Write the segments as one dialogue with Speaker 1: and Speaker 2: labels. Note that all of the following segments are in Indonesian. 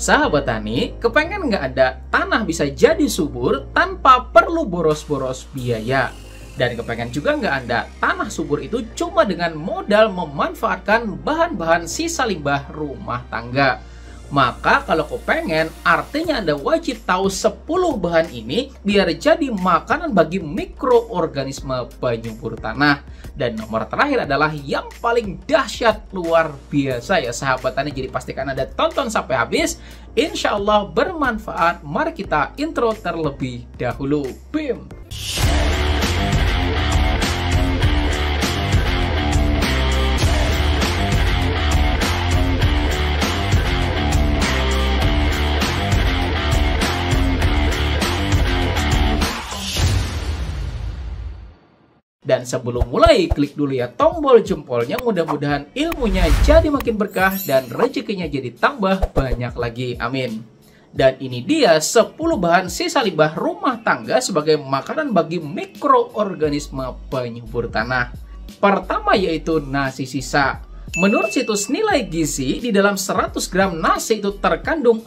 Speaker 1: Sahabat tani, kepengen nggak ada tanah bisa jadi subur tanpa perlu boros-boros biaya? Dan kepengen juga nggak ada tanah subur itu cuma dengan modal memanfaatkan bahan-bahan sisa limbah rumah tangga? Maka kalau kepengen, artinya Anda wajib tahu 10 bahan ini biar jadi makanan bagi mikroorganisme penyubur tanah. Dan nomor terakhir adalah yang paling dahsyat luar biasa ya sahabat tani. Jadi pastikan Anda tonton sampai habis. Insya Allah bermanfaat. Mari kita intro terlebih dahulu. BIM! Dan sebelum mulai, klik dulu ya tombol jempolnya. Mudah-mudahan ilmunya jadi makin berkah dan rezekinya jadi tambah banyak lagi. Amin. Dan ini dia 10 bahan sisa limbah rumah tangga sebagai makanan bagi mikroorganisme penyubur tanah. Pertama yaitu nasi sisa. Menurut situs nilai gizi, di dalam 100 gram nasi itu terkandung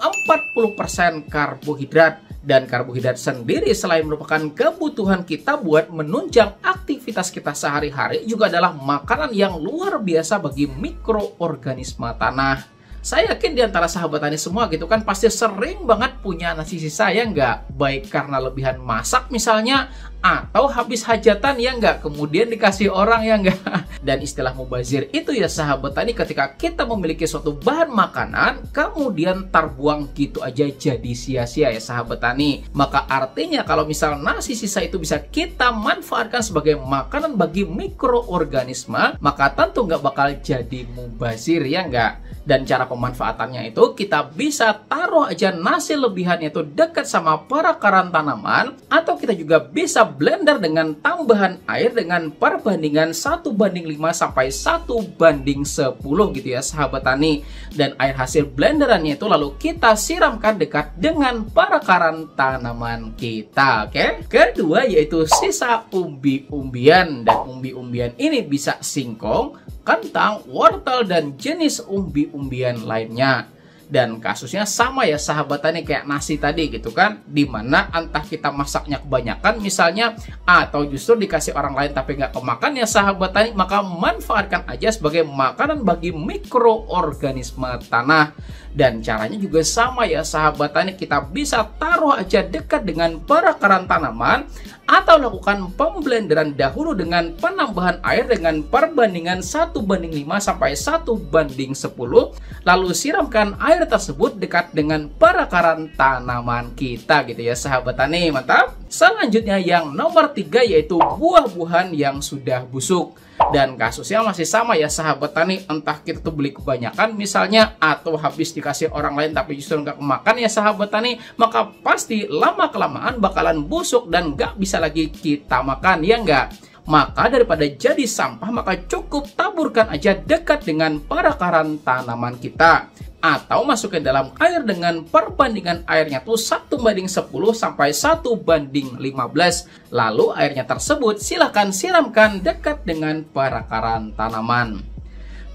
Speaker 1: 40% karbohidrat. Dan karbohidrat sendiri selain merupakan kebutuhan kita buat menunjang aktivitas kita sehari-hari, juga adalah makanan yang luar biasa bagi mikroorganisme tanah. Saya yakin di antara sahabat tani semua gitu kan pasti sering banget punya nasi sisa ya nggak? Baik karena lebihan masak misalnya, atau habis hajatan ya nggak? Kemudian dikasih orang ya nggak? Dan istilah mubazir itu ya sahabat tani, ketika kita memiliki suatu bahan makanan kemudian terbuang gitu aja jadi sia-sia ya sahabat tani. Maka artinya kalau misal nasi sisa itu bisa kita manfaatkan sebagai makanan bagi mikroorganisme, maka tentu nggak bakal jadi mubazir ya nggak? Dan cara pemanfaatannya itu kita bisa taruh aja nasi lebihannya itu dekat sama perakaran tanaman, atau kita juga bisa blender dengan tambahan air dengan perbandingan 1:5 sampai 1:10 gitu ya sahabat tani. Dan air hasil blenderannya itu lalu kita siramkan dekat dengan perakaran tanaman kita. Oke? Kedua yaitu sisa umbi-umbian. Dan umbi-umbian ini bisa singkong, kentang, wortel, dan jenis umbi-umbian lainnya. Dan kasusnya sama ya sahabat tani kayak nasi tadi gitu kan, dimana entah kita masaknya kebanyakan misalnya, atau justru dikasih orang lain tapi nggak kemakan ya sahabat tani, maka manfaatkan aja sebagai makanan bagi mikroorganisme tanah. Dan caranya juga sama ya sahabat tani, kita bisa taruh aja dekat dengan perakaran tanaman, atau lakukan pemblenderan dahulu dengan penambahan air dengan perbandingan 1:5 sampai 1:10, lalu siramkan air tersebut dekat dengan perakaran tanaman kita gitu ya sahabat tani. Mantap. Selanjutnya yang nomor 3 yaitu buah-buahan yang sudah busuk. Dan kasusnya masih sama ya sahabat tani, entah kita tuh beli kebanyakan misalnya, atau habis dikasih orang lain tapi justru nggak kemakan ya sahabat tani, maka pasti lama-kelamaan bakalan busuk dan nggak bisa lagi kita makan ya nggak? Maka daripada jadi sampah, maka cukup taburkan aja dekat dengan perakaran tanaman kita, atau masukin dalam air dengan perbandingan airnya tuh 1:10 sampai 1:15. Lalu airnya tersebut silahkan siramkan dekat dengan perakaran tanaman.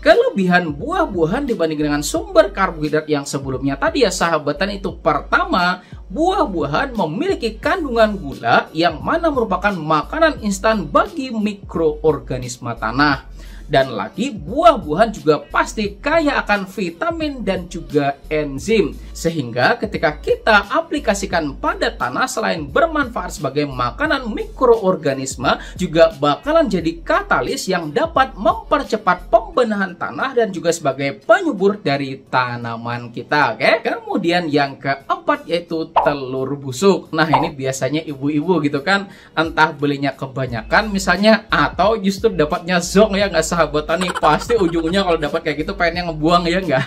Speaker 1: Kelebihan buah-buahan dibanding dengan sumber karbohidrat yang sebelumnya tadi ya sahabatan itu, pertama, buah-buahan memiliki kandungan gula yang mana merupakan makanan instan bagi mikroorganisme tanah. Dan lagi buah-buahan juga pasti kaya akan vitamin dan juga enzim, sehingga ketika kita aplikasikan pada tanah selain bermanfaat sebagai makanan mikroorganisme, juga bakalan jadi katalis yang dapat mempercepat pembenahan tanah dan juga sebagai penyubur dari tanaman kita. Oke? Kemudian yang keempat yaitu telur busuk. Nah ini biasanya ibu-ibu gitu kan, entah belinya kebanyakan misalnya, atau justru dapatnya zonk ya nggak sahabat tani, pasti ujungnya kalau dapat kayak gitu pengennya ngebuang ya enggak.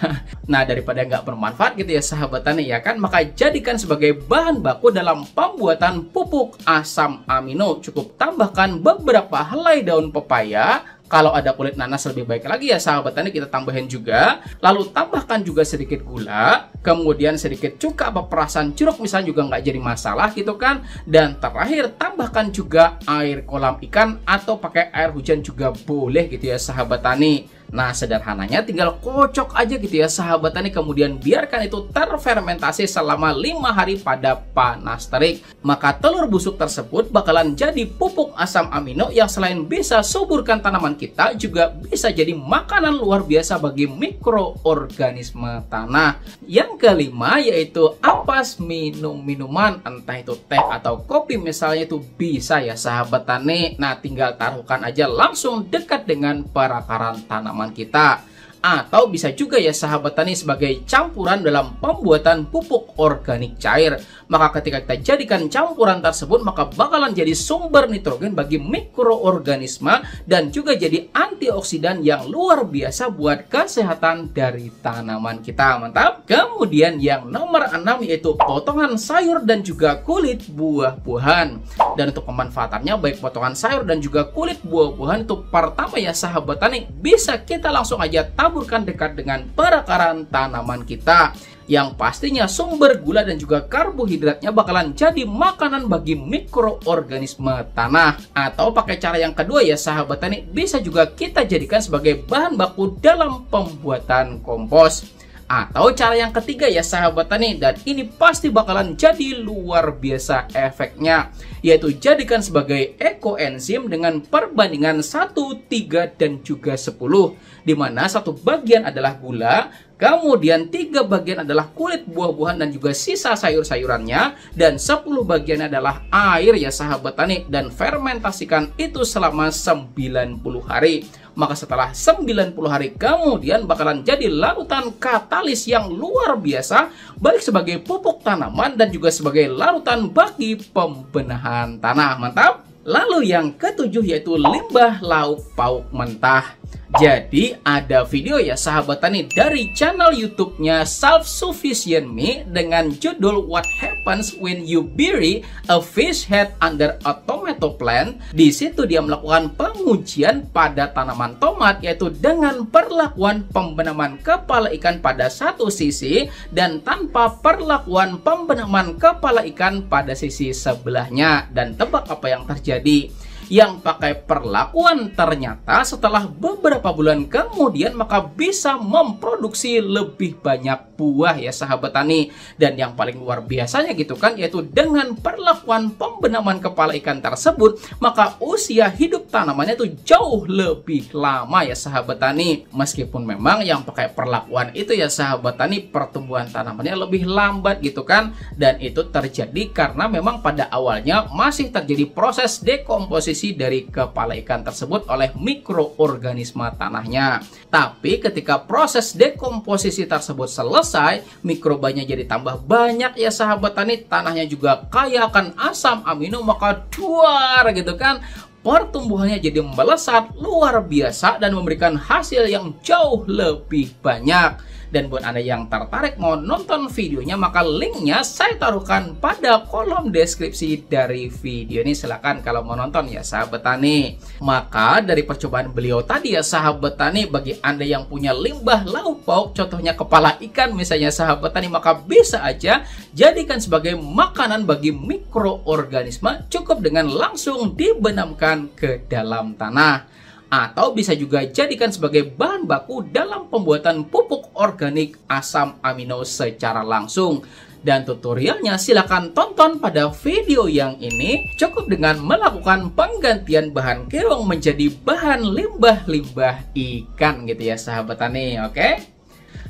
Speaker 1: Nah daripada nggak bermanfaat gitu ya sahabat tani ya kan, maka jadikan sebagai bahan baku dalam pembuatan pupuk asam amino. Cukup tambahkan beberapa helai daun pepaya, Kalau ada kulit nanas lebih baik lagi ya sahabat tani, kita tambahin juga. Lalu tambahkan juga sedikit gula, kemudian sedikit cuka apa perasan jeruk misalnya juga nggak jadi masalah gitu kan. Dan terakhir tambahkan juga air kolam ikan atau pakai air hujan juga boleh gitu ya sahabat tani. Nah, sederhananya tinggal kocok aja gitu ya sahabat tani, kemudian biarkan itu terfermentasi selama 5 hari pada panas terik. Maka telur busuk tersebut bakalan jadi pupuk asam amino yang selain bisa suburkan tanaman kita, juga bisa jadi makanan luar biasa bagi mikroorganisme tanah. Yang kelima yaitu ampas minum minuman, entah itu teh atau kopi misalnya, itu bisa ya sahabat tani. Nah, tinggal taruhkan aja langsung dekat dengan perakaran tanaman kita, atau bisa juga ya sahabat tani sebagai campuran dalam pembuatan pupuk organik cair. Maka ketika kita jadikan campuran tersebut, maka bakalan jadi sumber nitrogen bagi mikroorganisme dan juga jadi antioksidan yang luar biasa buat kesehatan dari tanaman kita. Mantap. Kemudian yang nomor 6 yaitu potongan sayur dan juga kulit buah-buahan. Dan untuk pemanfaatannya baik potongan sayur dan juga kulit buah-buahan itu pertama ya sahabat tani, bisa kita langsung aja taburkan dekat dengan perakaran tanaman kita, yang pastinya sumber gula dan juga karbohidratnya bakalan jadi makanan bagi mikroorganisme tanah. Atau pakai cara yang kedua ya sahabat tani, bisa juga kita jadikan sebagai bahan baku dalam pembuatan kompos. Atau cara yang ketiga ya sahabat tani, dan ini pasti bakalan jadi luar biasa efeknya, yaitu jadikan sebagai ekoenzim dengan perbandingan 1, 3, dan juga 10, dimana 1 bagian adalah gula, kemudian 3 bagian adalah kulit buah-buahan dan juga sisa sayur-sayurannya, dan 10 bagian adalah air ya sahabat tani, dan fermentasikan itu selama 90 hari. Maka setelah 90 hari kemudian bakalan jadi larutan katalis yang luar biasa, baik sebagai pupuk tanaman dan juga sebagai larutan bagi pembenahan tanah. Mantap. Lalu yang ketujuh yaitu limbah lauk pauk mentah. Jadi ada video ya sahabat tani dari channel YouTube-nya Self Sufficient Me dengan judul What Happens When You Bury a Fish Head Under a Tomato Plant. Di situ dia melakukan pengujian pada tanaman tomat, yaitu dengan perlakuan pembenaman kepala ikan pada satu sisi dan tanpa perlakuan pembenaman kepala ikan pada sisi sebelahnya. Dan tebak apa yang terjadi? Yang pakai perlakuan ternyata setelah beberapa bulan kemudian maka bisa memproduksi lebih banyak buah ya sahabat tani. Dan yang paling luar biasanya gitu kan, yaitu dengan perlakuan pembenaman kepala ikan tersebut, maka usia hidup tanamannya itu jauh lebih lama ya sahabat tani. Meskipun memang yang pakai perlakuan itu ya sahabat tani, pertumbuhan tanamannya lebih lambat gitu kan, dan itu terjadi karena memang pada awalnya masih terjadi proses dekomposisi dari kepala ikan tersebut oleh mikroorganisme tanahnya. Tapi ketika proses dekomposisi tersebut selesai, mikrobanya jadi tambah banyak ya sahabat tani, tanahnya juga kaya akan asam amino, maka duar gitu kan, pertumbuhannya jadi melesat luar biasa dan memberikan hasil yang jauh lebih banyak. Dan buat Anda yang tertarik mau nonton videonya, maka linknya saya taruhkan pada kolom deskripsi dari video ini. Silahkan kalau mau nonton ya sahabat tani. Maka dari percobaan beliau tadi ya sahabat tani, bagi Anda yang punya limbah lauk pauk, contohnya kepala ikan misalnya sahabat tani, maka bisa aja jadikan sebagai makanan bagi mikroorganisme, cukup dengan langsung dibenamkan ke dalam tanah. Atau bisa juga jadikan sebagai bahan baku dalam pembuatan pupuk organik asam amino secara langsung. Dan tutorialnya silahkan tonton pada video yang ini. Cukup dengan melakukan penggantian bahan keong menjadi bahan limbah-limbah ikan gitu ya sahabat tani, oke?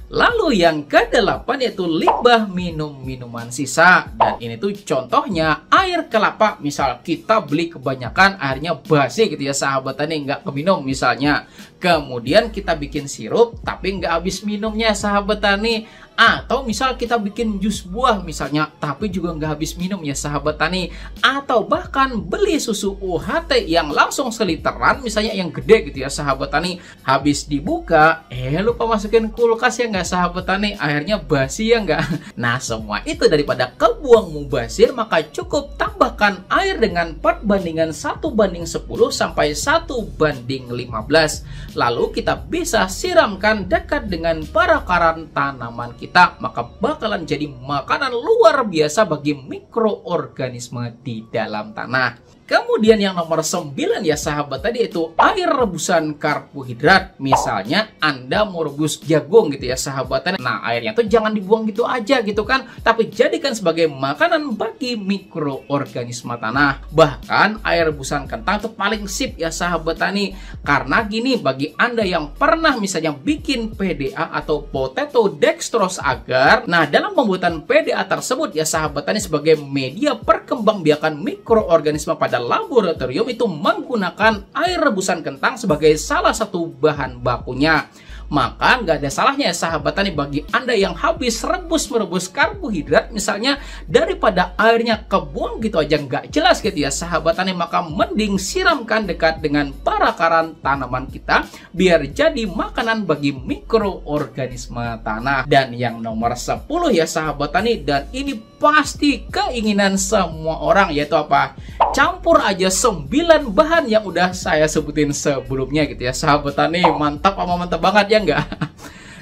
Speaker 1: Lalu yang ke-8 yaitu limbah minuman sisa. Dan ini tuh contohnya air kelapa. Misal kita beli kebanyakan, airnya basi gitu ya sahabat tani, nggak keminum misalnya. Kemudian kita bikin sirup tapi nggak habis minumnya sahabat tani. Atau misal kita bikin jus buah misalnya, tapi juga nggak habis minum ya sahabat tani. Atau bahkan beli susu UHT yang langsung seliteran misalnya, yang gede gitu ya sahabat tani, habis dibuka lupa masukin kulkas ya nggak sahabat tani, akhirnya basi ya nggak. Nah, semua itu daripada kebuang mubazir, maka cukup tambahkan air dengan perbandingan 1:10 sampai 1:15. Lalu kita bisa siramkan dekat dengan perakaran tanaman kita, maka bakalan jadi makanan luar biasa bagi mikroorganisme di dalam tanah. Kemudian yang nomor 9 ya sahabat tadi itu air rebusan karbohidrat. Misalnya Anda mau rebus jagung gitu ya sahabat tadi. Nah, airnya tuh jangan dibuang gitu aja gitu kan, tapi jadikan sebagai makanan bagi mikroorganisme tanah. Bahkan air rebusan kentang itu paling sip ya sahabat tani. Karena gini, bagi Anda yang pernah misalnya bikin PDA atau potato dextrose agar, nah dalam pembuatan PDA tersebut ya sahabat tani sebagai media perkembangbiakan mikroorganisme pada laboratorium itu menggunakan air rebusan kentang sebagai salah satu bahan bakunya. Maka nggak ada salahnya ya sahabat tani bagi Anda yang habis merebus karbohidrat misalnya, daripada airnya kebuang gitu aja nggak jelas gitu ya sahabat tani, maka mending siramkan dekat dengan perakaran tanaman kita biar jadi makanan bagi mikroorganisme tanah. Dan yang nomor 10 ya sahabat tani, dan ini pasti keinginan semua orang, yaitu apa? Campur aja 9 bahan yang udah saya sebutin sebelumnya gitu ya sahabat tani. Mantap apa mantap banget ya enggak?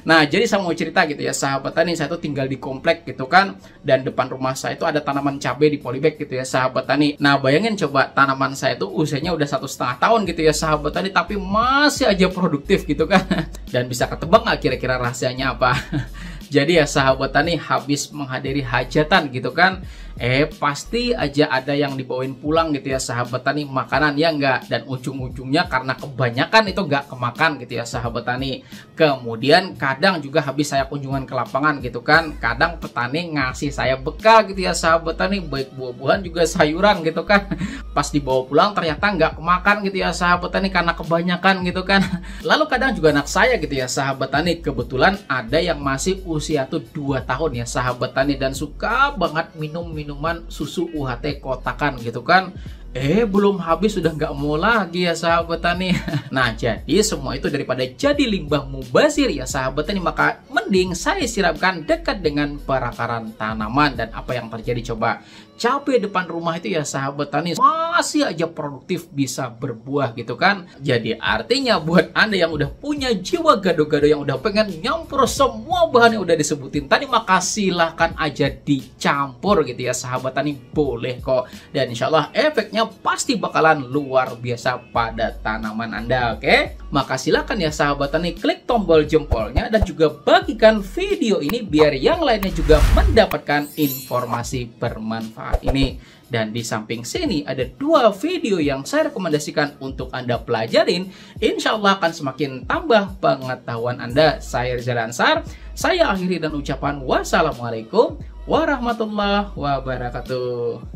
Speaker 1: Nah, jadi saya mau cerita gitu ya sahabat tani, saya tuh tinggal di komplek gitu kan, dan depan rumah saya itu ada tanaman cabai di polybag gitu ya sahabat tani. Nah, bayangin coba, tanaman saya itu usianya udah 1,5 tahun gitu ya sahabat tani, tapi masih aja produktif gitu kan. Dan bisa ketebak nggak kira-kira rahasianya apa? Jadi ya sahabat tani, habis menghadiri hajatan gitu kan, pasti aja ada yang dibawain pulang gitu ya sahabat tani, makanan ya enggak, dan ujung-ujungnya karena kebanyakan itu enggak kemakan gitu ya sahabat tani. Kemudian kadang juga habis saya kunjungan ke lapangan gitu kan, kadang petani ngasih saya bekal gitu ya sahabat tani, baik buah-buahan juga sayuran gitu kan. Pas dibawa pulang ternyata enggak kemakan gitu ya sahabat tani karena kebanyakan gitu kan. Lalu kadang juga anak saya gitu ya sahabat tani, kebetulan ada yang masih usia tuh 2 tahun ya sahabat tani, dan suka banget minum minuman susu UHT kotakan gitu kan. Belum habis sudah nggak mau lagi ya sahabat tani. Nah, jadi semua itu daripada jadi limbah mubazir ya sahabat tani, maka mending saya siramkan dekat dengan perakaran tanaman. Dan apa yang terjadi coba? Cabai depan rumah itu ya sahabat tani masih aja produktif, bisa berbuah gitu kan. Jadi artinya buat Anda yang udah punya jiwa gado-gado, yang udah pengen nyampur semua bahan yang udah disebutin tadi, maka silahkan aja dicampur gitu ya sahabat tani, boleh kok. Dan insya Allah efeknya pasti bakalan luar biasa pada tanaman Anda, oke? Maka silahkan ya sahabat tani, klik tombol jempolnya dan juga bagikan video ini biar yang lainnya juga mendapatkan informasi bermanfaat ini. Dan di samping sini ada 2 video yang saya rekomendasikan untuk Anda pelajarin. Insya Allah akan semakin tambah pengetahuan Anda. Saya Rizal Ansar, saya akhiri dan ucapan wassalamualaikum warahmatullahi wabarakatuh.